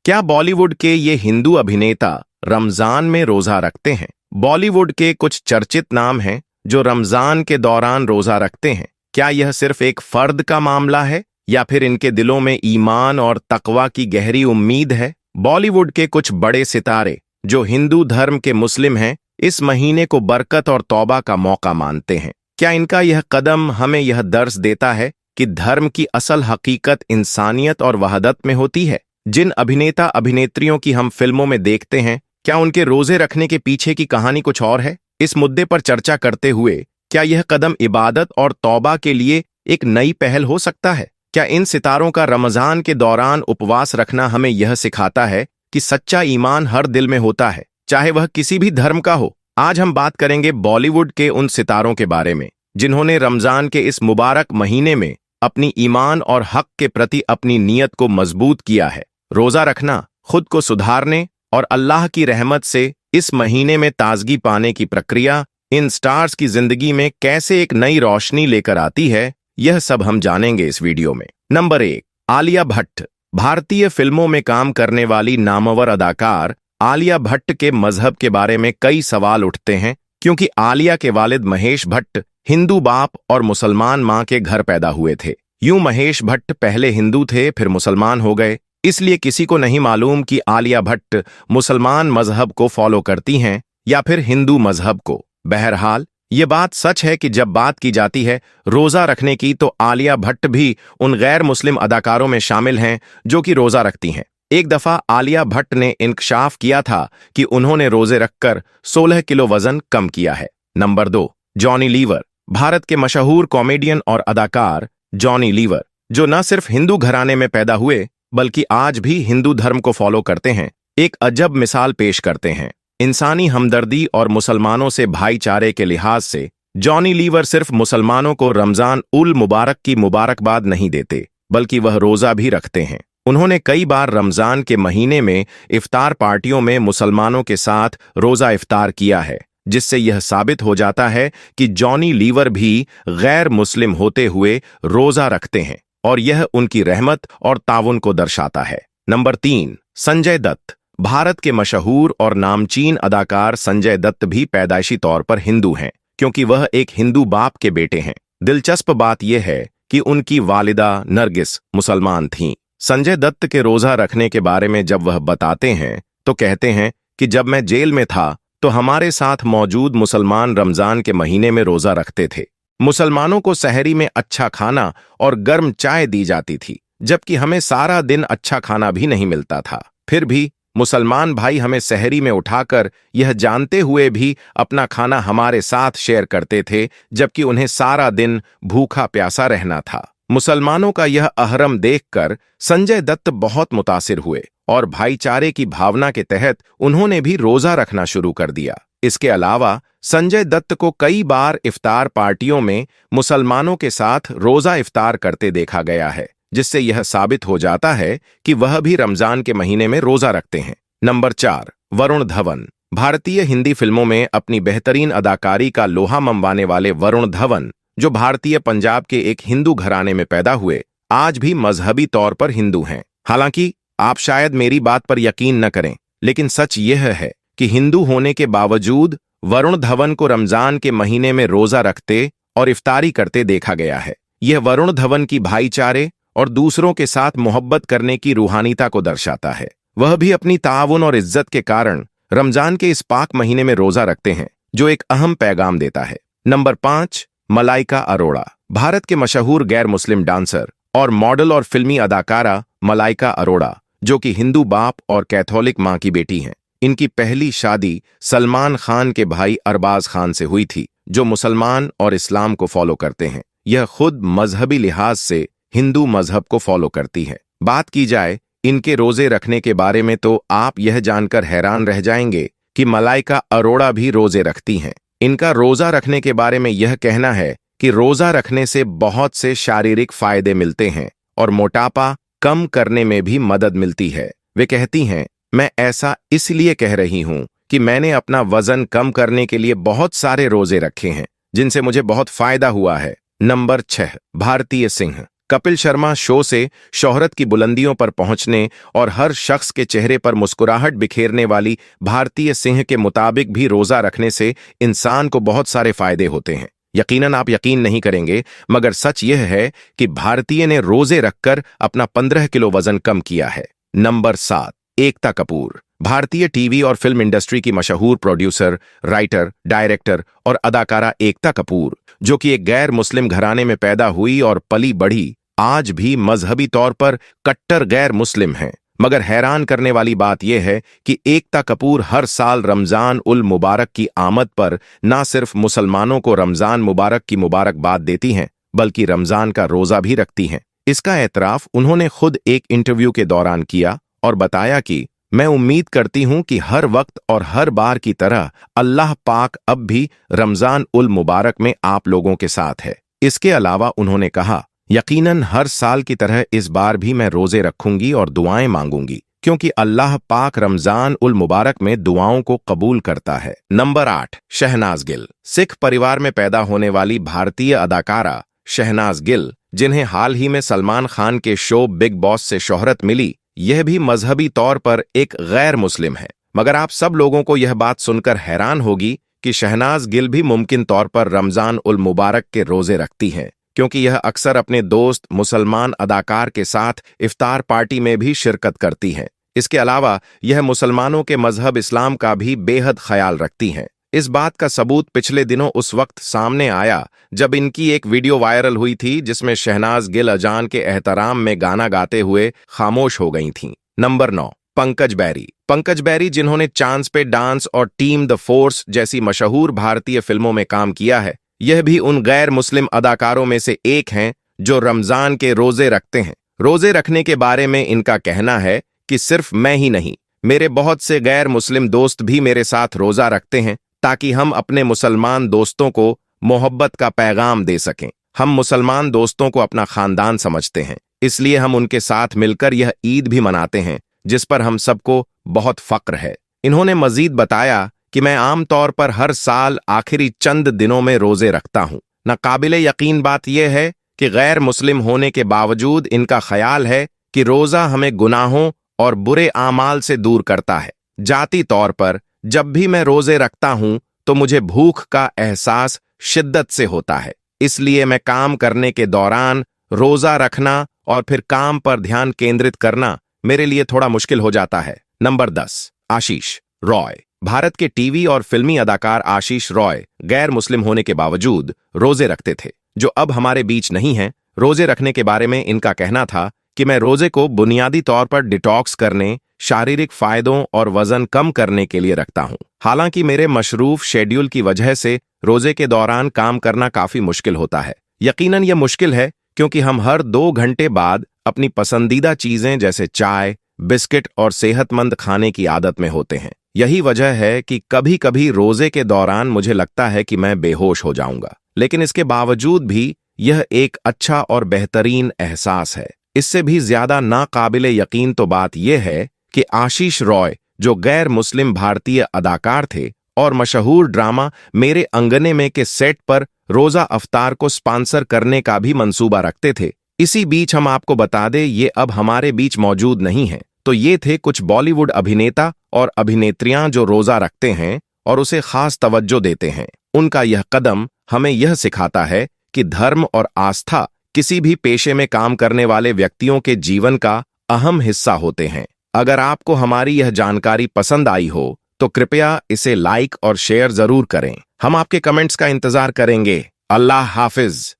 क्या बॉलीवुड के ये हिंदू अभिनेता रमजान में रोजा रखते हैं? बॉलीवुड के कुछ चर्चित नाम हैं जो रमजान के दौरान रोजा रखते हैं। क्या यह सिर्फ एक फर्द का मामला है या फिर इनके दिलों में ईमान और तकवा की गहरी उम्मीद है? बॉलीवुड के कुछ बड़े सितारे जो हिंदू धर्म के मुस्लिम हैं, इस महीने को बरकत और तौबा का मौका मानते हैं। क्या इनका यह कदम हमें यह दर्स देता है कि धर्म की असल हकीकत इंसानियत और वहदत में होती है? जिन अभिनेता अभिनेत्रियों की हम फिल्मों में देखते हैं, क्या उनके रोजे रखने के पीछे की कहानी कुछ और है? इस मुद्दे पर चर्चा करते हुए क्या यह कदम इबादत और तौबा के लिए एक नई पहल हो सकता है? क्या इन सितारों का रमजान के दौरान उपवास रखना हमें यह सिखाता है कि सच्चा ईमान हर दिल में होता है, चाहे वह किसी भी धर्म का हो? आज हम बात करेंगे बॉलीवुड के उन सितारों के बारे में जिन्होंने रमजान के इस मुबारक महीने में अपनी ईमान और हक के प्रति अपनी नीयत को मजबूत किया है। रोजा रखना खुद को सुधारने और अल्लाह की रहमत से इस महीने में ताजगी पाने की प्रक्रिया इन स्टार्स की जिंदगी में कैसे एक नई रोशनी लेकर आती है, यह सब हम जानेंगे इस वीडियो में। नंबर 1, आलिया भट्ट। भारतीय फिल्मों में काम करने वाली नामवर अदाकार आलिया भट्ट के मजहब के बारे में कई सवाल उठते हैं, क्योंकि आलिया के वालिद महेश भट्ट हिंदू बाप और मुसलमान मां के घर पैदा हुए थे। यूं महेश भट्ट पहले हिंदू थे, फिर मुसलमान हो गए, इसलिए किसी को नहीं मालूम कि आलिया भट्ट मुसलमान मजहब को फॉलो करती हैं या फिर हिंदू मजहब को। बहरहाल ये बात सच है कि जब बात की जाती है रोजा रखने की, तो आलिया भट्ट भी उन गैर मुस्लिम अदाकारों में शामिल हैं जो कि रोजा रखती हैं। एक दफा आलिया भट्ट ने इंकशाफ किया था कि उन्होंने रोजे रखकर 16 किलो वजन कम किया है। Number 2, Johnny liver. भारत के मशहूर कॉमेडियन और अदाकार जॉनी लीवर, जो न सिर्फ हिंदू घराने में पैदा हुए बल्कि आज भी हिंदू धर्म को फॉलो करते हैं, एक अजब मिसाल पेश करते हैं। इंसानी हमदर्दी और मुसलमानों से भाईचारे के लिहाज से जॉनी लीवर सिर्फ मुसलमानों को रमजान उल मुबारक की मुबारकबाद नहीं देते, बल्कि वह रोजा भी रखते हैं। उन्होंने कई बार रमजान के महीने में इफ्तार पार्टियों में मुसलमानों के साथ रोजा इफ्तार किया है, जिससे यह साबित हो जाता है कि जॉनी लीवर भी गैर मुस्लिम होते हुए रोजा रखते हैं और यह उनकी रहमत और ताउन को दर्शाता है। नंबर 3, संजय दत्त। भारत के मशहूर और नामचीन अदाकार संजय दत्त भी पैदाइशी तौर पर हिंदू हैं, क्योंकि वह एक हिंदू बाप के बेटे हैं। दिलचस्प बात यह है कि उनकी वालिदा नरगिस मुसलमान थीं। संजय दत्त के रोजा रखने के बारे में जब वह बताते हैं तो कहते हैं कि जब मैं जेल में था तो हमारे साथ मौजूद मुसलमान रमजान के महीने में रोजा रखते थे। मुसलमानों को सहरी में अच्छा खाना और गर्म चाय दी जाती थी, जबकि हमें सारा दिन अच्छा खाना भी नहीं मिलता था। फिर भी मुसलमान भाई हमें सहरी में उठाकर यह जानते हुए भी अपना खाना हमारे साथ शेयर करते थे, जबकि उन्हें सारा दिन भूखा प्यासा रहना था। मुसलमानों का यह अहरम देखकर संजय दत्त बहुत मुतासिर हुए और भाईचारे की भावना के तहत उन्होंने भी रोजा रखना शुरू कर दिया। इसके अलावा संजय दत्त को कई बार इफ्तार पार्टियों में मुसलमानों के साथ रोजा इफ्तार करते देखा गया है, जिससे यह साबित हो जाता है कि वह भी रमजान के महीने में रोजा रखते हैं। नंबर 4, वरुण धवन। भारतीय हिंदी फिल्मों में अपनी बेहतरीन अदाकारी का लोहा मनवाने वाले वरुण धवन, जो भारतीय पंजाब के एक हिंदू घराने में पैदा हुए, आज भी मजहबी तौर पर हिंदू हैं। हालांकि आप शायद मेरी बात पर यकीन न करें, लेकिन सच यह है कि हिंदू होने के बावजूद वरुण धवन को रमजान के महीने में रोजा रखते और इफ्तारी करते देखा गया है। यह वरुण धवन की भाईचारे और दूसरों के साथ मोहब्बत करने की रूहानीता को दर्शाता है। वह भी अपनी ताउन और इज्जत के कारण रमजान के इस पाक महीने में रोजा रखते हैं, जो एक अहम पैगाम देता है। नंबर 5, मलाइका अरोड़ा। भारत के मशहूर गैर मुस्लिम डांसर और मॉडल और फिल्मी अदाकारा मलाइका अरोड़ा, जो कि हिंदू बाप और कैथोलिक मां की बेटी हैं। इनकी पहली शादी सलमान खान के भाई अरबाज खान से हुई थी, जो मुसलमान और इस्लाम को फॉलो करते हैं। यह खुद मजहबी लिहाज से हिंदू मजहब को फॉलो करती है। बात की जाए इनके रोजे रखने के बारे में तो आप यह जानकर हैरान रह जाएंगे कि मलाइका अरोड़ा भी रोजे रखती हैं। इनका रोजा रखने के बारे में यह कहना है कि रोजा रखने से बहुत से शारीरिक फायदे मिलते हैं और मोटापा कम करने में भी मदद मिलती है। वे कहती हैं, मैं ऐसा इसलिए कह रही हूं कि मैंने अपना वजन कम करने के लिए बहुत सारे रोजे रखे हैं, जिनसे मुझे बहुत फायदा हुआ है। नंबर 6, भारतीय सिंह। कपिल शर्मा शो से शोहरत की बुलंदियों पर पहुंचने और हर शख्स के चेहरे पर मुस्कुराहट बिखेरने वाली भारतीय सिंह के मुताबिक भी रोजा रखने से इंसान को बहुत सारे फायदे होते हैं। यकीनन आप यकीन नहीं करेंगे, मगर सच यह है कि भारतीय ने रोजे रखकर अपना 15 किलो वजन कम किया है। नंबर 7, एकता कपूर। भारतीय टीवी और फिल्म इंडस्ट्री की मशहूर प्रोड्यूसर, राइटर, डायरेक्टर और अदाकारा एकता कपूर, जो कि एक गैर मुस्लिम घराने में पैदा हुई और पली बढ़ी, आज भी मजहबी तौर पर कट्टर गैर मुस्लिम हैं। मगर हैरान करने वाली बात यह है कि एकता कपूर हर साल रमजान उल मुबारक की आमद पर न सिर्फ मुसलमानों को रमजान मुबारक की मुबारकबाद देती हैं, बल्कि रमजान का रोजा भी रखती हैं। इसका एतराफ उन्होंने खुद एक इंटरव्यू के दौरान किया और बताया कि मैं उम्मीद करती हूं कि हर वक्त और हर बार की तरह अल्लाह पाक अब भी रमजान उल मुबारक में आप लोगों के साथ है। इसके अलावा उन्होंने कहा, यकीनन हर साल की तरह इस बार भी मैं रोजे रखूंगी और दुआएं मांगूंगी, क्योंकि अल्लाह पाक रमजान उल मुबारक में दुआओं को कबूल करता है। नंबर 8, शहनाज गिल। सिख परिवार में पैदा होने वाली भारतीय अदाकारा शहनाज गिल, जिन्हें हाल ही में सलमान खान के शो बिग बॉस से शोहरत मिली, यह भी मजहबी तौर पर एक गैर मुस्लिम है। मगर आप सब लोगों को यह बात सुनकर हैरान होगी कि शहनाज गिल भी मुमकिन तौर पर रमजान उल मुबारक के रोजे रखती हैं, क्योंकि यह अक्सर अपने दोस्त मुसलमान अदाकार के साथ इफ्तार पार्टी में भी शिरकत करती हैं। इसके अलावा यह मुसलमानों के मजहब इस्लाम का भी बेहद ख्याल रखती हैं। इस बात का सबूत पिछले दिनों उस वक्त सामने आया जब इनकी एक वीडियो वायरल हुई थी, जिसमें शहनाज गिल अजान के एहतराम में गाना गाते हुए खामोश हो गई थीं। नंबर 9, पंकज बैरी। पंकज बैरी, जिन्होंने चांस पे डांस और टीम द फोर्स जैसी मशहूर भारतीय फिल्मों में काम किया है, यह भी उन गैर मुस्लिम अदाकारों में से एक हैं जो रमजान के रोजे रखते हैं। रोजे रखने के बारे में इनका कहना है कि सिर्फ मैं ही नहीं, मेरे बहुत से गैर मुस्लिम दोस्त भी मेरे साथ रोजा रखते हैं, ताकि हम अपने मुसलमान दोस्तों को मोहब्बत का पैगाम दे सकें। हम मुसलमान दोस्तों को अपना खानदान समझते हैं, इसलिए हम उनके साथ मिलकर यह ईद भी मनाते हैं, जिस पर हम सबको बहुत फक्र है। इन्होंने मजीद बताया कि मैं आमतौर पर हर साल आखिरी चंद दिनों में रोजे रखता हूं। नाकाबिले यकीन बात यह है कि गैर मुस्लिम होने के बावजूद इनका ख्याल है कि रोजा हमें गुनाहों और बुरे आमाल से दूर करता है। जाती तौर पर जब भी मैं रोजे रखता हूं तो मुझे भूख का एहसास शिद्दत से होता है, इसलिए मैं काम करने के दौरान रोजा रखना और फिर काम पर ध्यान केंद्रित करना मेरे लिए थोड़ा मुश्किल हो जाता है। नंबर 10, आशीष रॉय। भारत के टीवी और फिल्मी अदाकार आशीष रॉय गैर मुस्लिम होने के बावजूद रोजे रखते थे, जो अब हमारे बीच नहीं हैं। रोजे रखने के बारे में इनका कहना था कि मैं रोजे को बुनियादी तौर पर डिटॉक्स करने, शारीरिक फायदों और वजन कम करने के लिए रखता हूं। हालांकि मेरे मशरूफ शेड्यूल की वजह से रोजे के दौरान काम करना काफी मुश्किल होता है। यकीनन यह मुश्किल है क्योंकि हम हर 2 घंटे बाद अपनी पसंदीदा चीजें जैसे चाय, बिस्किट और सेहतमंद खाने की आदत में होते हैं। यही वजह है कि कभी कभी रोजे के दौरान मुझे लगता है कि मैं बेहोश हो जाऊंगा, लेकिन इसके बावजूद भी यह एक अच्छा और बेहतरीन एहसास है। इससे भी ज्यादा नाकाबिले यकीन तो बात यह है कि आशीष रॉय, जो गैर मुस्लिम भारतीय अदाकार थे और मशहूर ड्रामा मेरे अंगने में के सेट पर रोजा अफ्तार को स्पॉन्सर करने का भी मंसूबा रखते थे। इसी बीच हम आपको बता दें, ये अब हमारे बीच मौजूद नहीं है। तो ये थे कुछ बॉलीवुड अभिनेता और अभिनेत्रियां जो रोजा रखते हैं और उसे खास तवज्जो देते हैं। उनका यह कदम हमें यह सिखाता है कि धर्म और आस्था किसी भी पेशे में काम करने वाले व्यक्तियों के जीवन का अहम हिस्सा होते हैं। अगर आपको हमारी यह जानकारी पसंद आई हो तो कृपया इसे लाइक और शेयर जरूर करें। हम आपके कमेंट्स का इंतजार करेंगे। अल्लाह हाफिज।